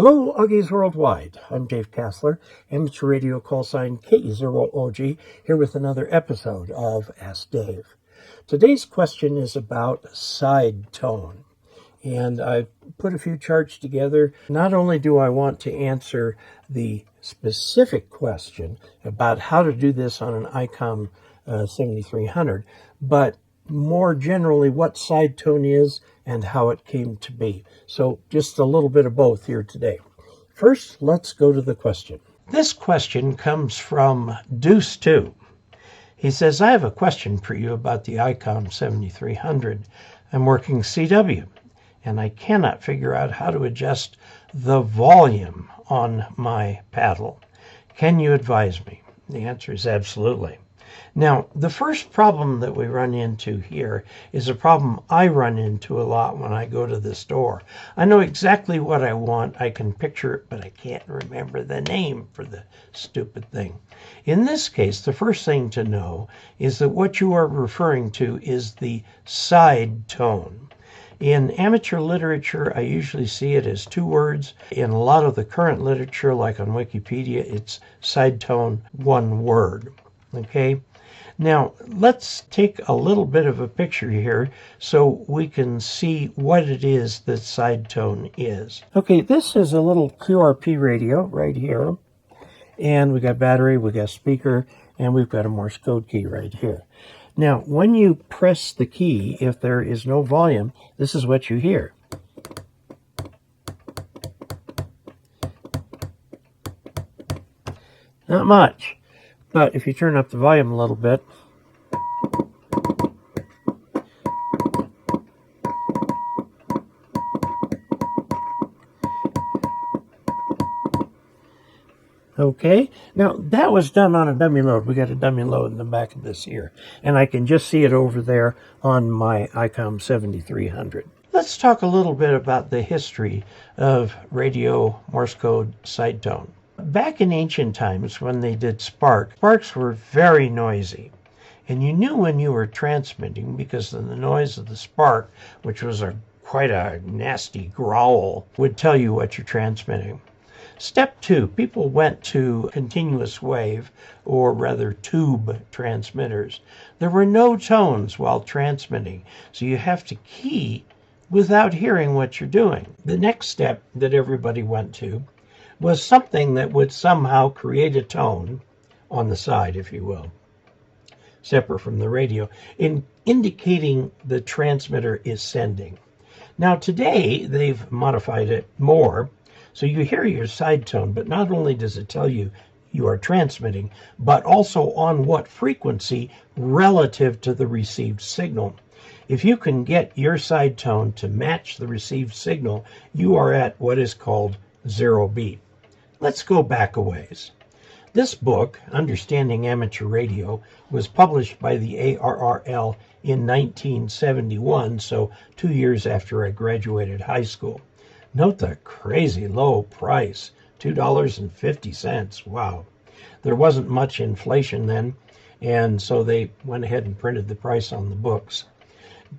Hello, Uggies Worldwide. I'm Dave Casler, amateur radio call sign KE0OG, here with another episode of Ask Dave. Today's question is about sidetone, and I've put a few charts together. Not only do I want to answer the specific question about how to do this on an Icom 7300, but more generally what sidetone is and how it came to be. So just a little bit of both here today. First, let's go to the question. This question comes from Deuce 2. He says, I have a question for you about the Icom 7300. I'm working CW, and I cannot figure out how to adjust the volume on my paddle. Can you advise me? The answer is absolutely. Now, the first problem that we run into here is a problem I run into a lot when I go to the store. I know exactly what I want. I can picture it, but I can't remember the name for the stupid thing. In this case, the first thing to know is that what you are referring to is the side tone. In amateur literature, I usually see it as two words. In a lot of the current literature, like on Wikipedia, it's side tone, one word. Okay? Now, let's take a little bit of a picture here so we can see what it is that sidetone is. Okay, this is a little QRP radio right here. And we got battery, we got speaker, and we've got a Morse code key right here. Now, when you press the key, if there is no volume, this is what you hear. Not much. But if you turn up the volume a little bit, okay, now that was done on a dummy load. We got a dummy load in the back of this here, and I can just see it over there on my Icom 7300. Let's talk a little bit about the history of radio Morse code sidetone. Back in ancient times when they did sparks were very noisy. And you knew when you were transmitting because of the noise of the spark, which was quite a nasty growl, would tell you what you're transmitting. Step 2, people went to continuous wave, or rather tube transmitters. There were no tones while transmitting, so you have to key without hearing what you're doing. The next step that everybody went to was something that would somehow create a tone on the side, if you will, separate from the radio, indicating the transmitter is sending. Now today, they've modified it more, so you hear your side tone, but not only does it tell you you are transmitting, but also on what frequency relative to the received signal. If you can get your side tone to match the received signal, you are at what is called zero beat. Let's go back a ways. This book, Understanding Amateur Radio, was published by the ARRL in 1971, so 2 years after I graduated high school. Note the crazy low price, $2.50. Wow. There wasn't much inflation then, and so they went ahead and printed the price on the books.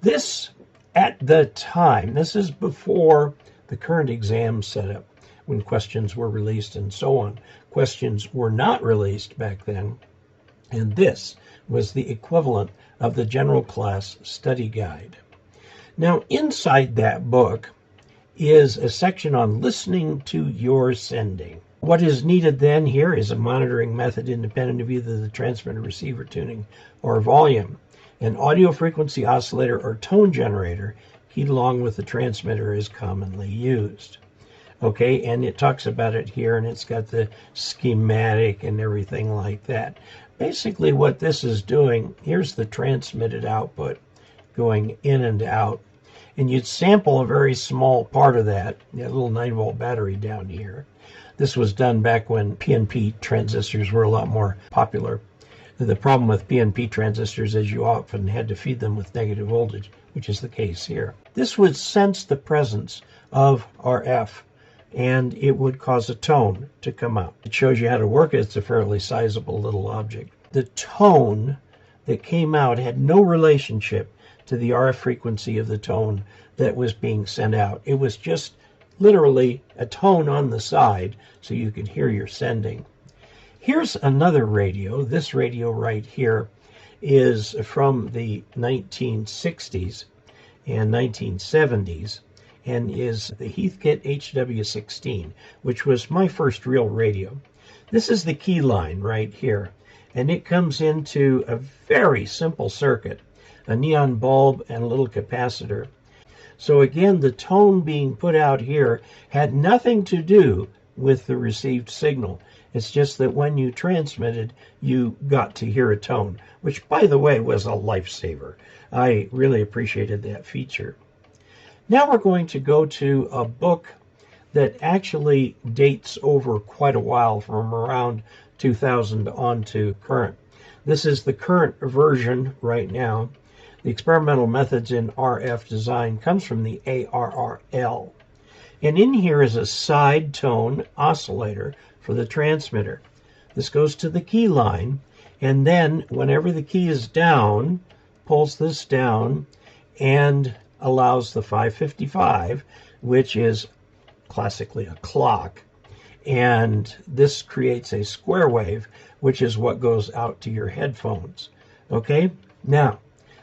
This, at the time, this is before the current exam setup, when questions were released and so on. Questions were not released back then, and this was the equivalent of the general class study guide. Now, inside that book is a section on listening to your sending. What is needed then here is a monitoring method independent of either the transmitter, receiver tuning, or volume. An audio frequency oscillator or tone generator keyed along with the transmitter is commonly used. Okay, and it talks about it here, and it's got the schematic and everything like that. Basically what this is doing, here's the transmitted output going in and out, and you'd sample a very small part of that, a little 9-volt battery down here. This was done back when PNP transistors were a lot more popular. The problem with PNP transistors is you often had to feed them with negative voltage, which is the case here. This would sense the presence of RF, and it would cause a tone to come out. It shows you how to work it. It's a fairly sizable little object. The tone that came out had no relationship to the RF frequency of the tone that was being sent out. It was just literally a tone on the side so you can hear your sending. Here's another radio. This radio right here is from the 1960s and 1970s and is the Heathkit HW-16, which was my first real radio. This is the key line right here, and it comes into a very simple circuit, a neon bulb and a little capacitor. So again, the tone being put out here had nothing to do with the received signal. It's just that when you transmitted, you got to hear a tone, which, by the way, was a lifesaver. I really appreciated that feature. Now we're going to go to a book that actually dates over quite a while, from around 2000 on to current. This is the current version right now. The Experimental Methods in RF Design comes from the ARRL. And in here is a side tone oscillator for the transmitter. This goes to the key line, and then whenever the key is down, pulls this down and allows the 555, which is classically a clock, and this creates a square wave, which is what goes out to your headphones. Okay, now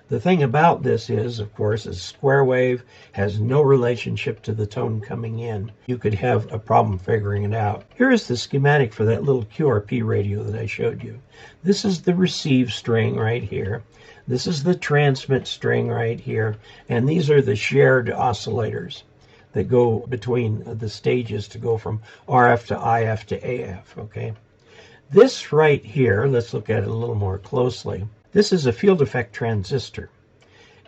the thing about this is, of course, a square wave has no relationship to the tone coming in. You could have a problem figuring it out. Here is the schematic for that little QRP radio that I showed you. This is the receive string right here. This is the transmit string right here. And these are the shared oscillators that go between the stages to go from RF to IF to AF, okay? This right here, let's look at it a little more closely. This is a field effect transistor,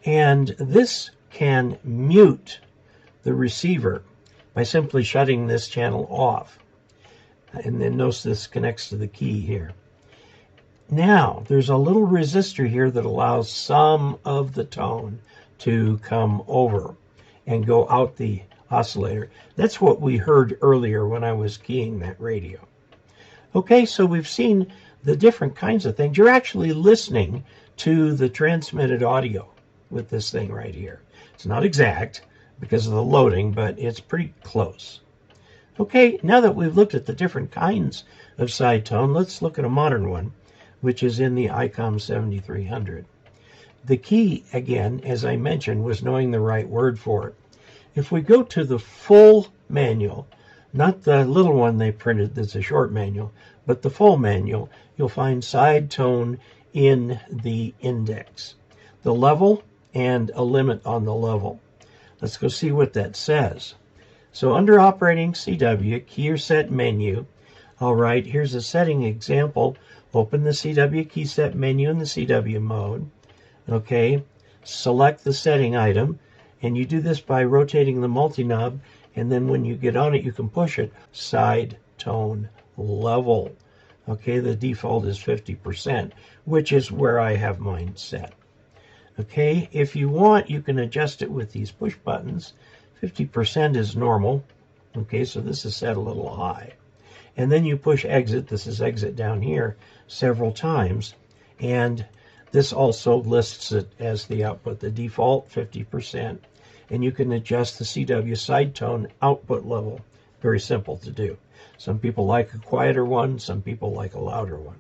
and this can mute the receiver by simply shutting this channel off. And then notice this connects to the key here. Now, there's a little resistor here that allows some of the tone to come over and go out the oscillator. That's what we heard earlier when I was keying that radio. Okay, so we've seen the different kinds of things. You're actually listening to the transmitted audio with this thing right here. It's not exact because of the loading, but it's pretty close. Okay, now that we've looked at the different kinds of side tone, let's look at a modern one, which is in the Icom 7300. The key, again, as I mentioned, was knowing the right word for it. If we go to the full manual, not the little one they printed that's a short manual, but the full manual, you'll find side tone in the index, the level, and a limit on the level. Let's go see what that says. So under operating CW, key or set menu. All right, here's a setting example. Open the CW key set menu in the CW mode. Okay, select the setting item, and you do this by rotating the multi-knob, and then when you get on it, you can push it. Side tone level. Okay, the default is 50%, which is where I have mine set. Okay, if you want, you can adjust it with these push buttons. 50% is normal. Okay, so this is set a little high. And then you push exit, this is exit down here, several times. And this also lists it as the output, the default 50%. And you can adjust the CW side tone output level. Very simple to do. Some people like a quieter one, some people like a louder one.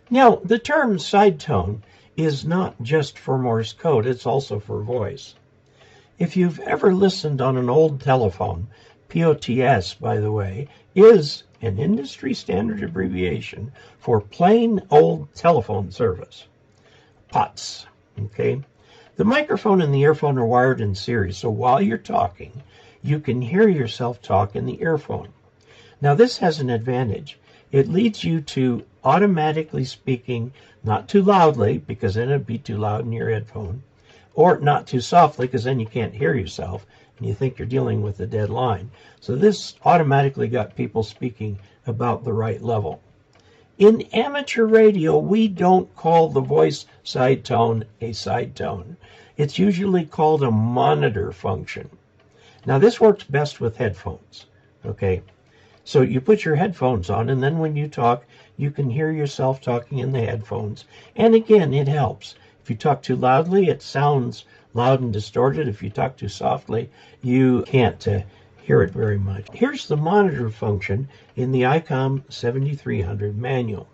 Now, the term side tone is not just for Morse code, it's also for voice. If you've ever listened on an old telephone, POTS, by the way, is an industry standard abbreviation for plain old telephone service. POTS, okay? The microphone and the earphone are wired in series, so while you're talking, you can hear yourself talk in the earphone. Now, this has an advantage. It leads you to automatically speaking, not too loudly, because then it'd be too loud in your headphone, or not too softly, because then you can't hear yourself, and you think you're dealing with a dead line. So this automatically got people speaking about the right level. In amateur radio, we don't call the voice side tone a side tone. It's usually called a monitor function. Now, this works best with headphones, okay? So you put your headphones on, and then when you talk, you can hear yourself talking in the headphones. And again, it helps. If you talk too loudly, it sounds loud and distorted. If you talk too softly, you can't hear it very much. Here's the monitor function in the Icom 7300 manual.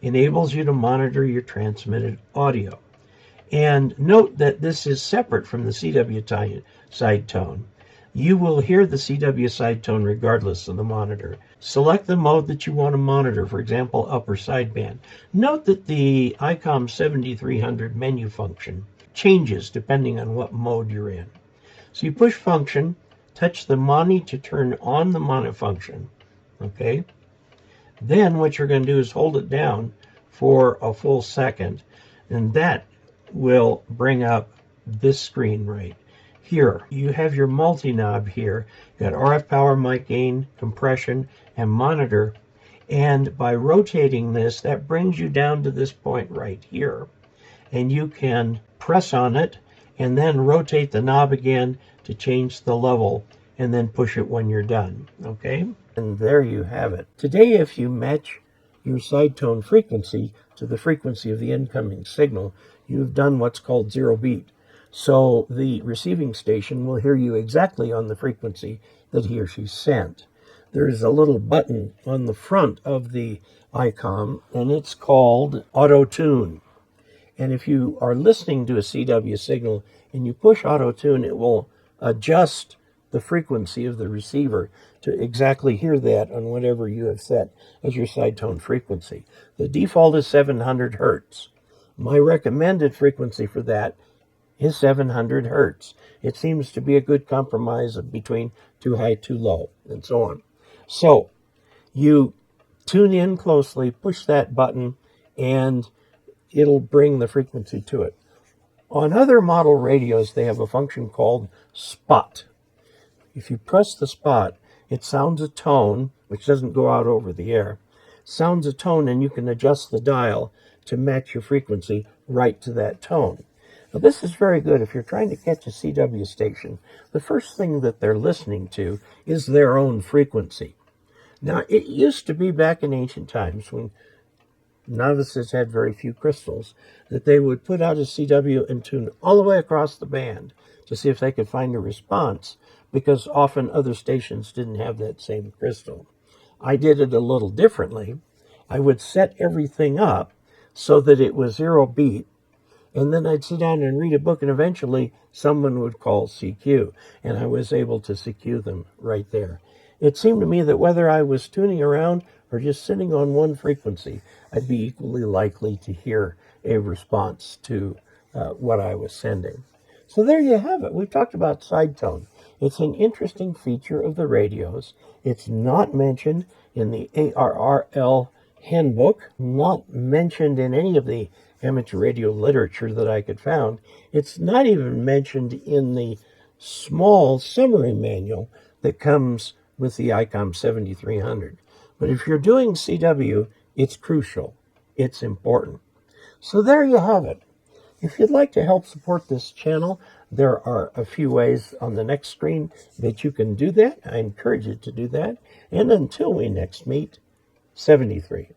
Enables you to monitor your transmitted audio. And note that this is separate from the CW sidetone. You will hear the CW sidetone regardless of the monitor. Select the mode that you want to monitor, for example, upper sideband. Note that the Icom 7300 menu function changes depending on what mode you're in. So you push function, touch the moni to turn on the moni function. Okay? Then what you're going to do is hold it down for a full second, and that will bring up this screen right here. You have your multi-knob here. You got RF power, mic gain, compression, and monitor. And by rotating this, that brings you down to this point right here. And you can press on it and then rotate the knob again to change the level, and then push it when you're done. Okay? And there you have it. Today, if you match your sidetone frequency to the frequency of the incoming signal, you've done what's called zero beat. So the receiving station will hear you exactly on the frequency that he or she sent. There is a little button on the front of the Icom, and it's called autotune. And if you are listening to a CW signal and you push autotune, it will adjust the frequency of the receiver to exactly hear that on whatever you have set as your sidetone frequency. The default is 700 hertz. My recommended frequency for that is 700 hertz. It seems to be a good compromise of between too high, too low, and so on. So you tune in closely, push that button, and it'll bring the frequency to it. On other model radios, they have a function called spot. If you press the spot, it sounds a tone, which doesn't go out over the air, sounds a tone, and you can adjust the dial to match your frequency right to that tone. Now, this is very good if you're trying to catch a CW station. The first thing that they're listening to is their own frequency. Now, it used to be back in ancient times when novices had very few crystals, that they would put out a CW and tune all the way across the band to see if they could find a response, because often other stations didn't have that same crystal. I did it a little differently. I would set everything up so that it was zero beat, and then I'd sit down and read a book, and eventually someone would call CQ, and I was able to CQ them right there. It seemed to me that whether I was tuning around or just sitting on one frequency, I'd be equally likely to hear a response to what I was sending. So there you have it. We've talked about sidetone. It's an interesting feature of the radios. It's not mentioned in the ARRL handbook, not mentioned in any of the amateur radio literature that I could find. It's not even mentioned in the small summary manual that comes with the Icom 7300. But if you're doing CW, it's crucial. It's important. So there you have it. If you'd like to help support this channel, there are a few ways on the next screen that you can do that. I encourage you to do that. And until we next meet, 73.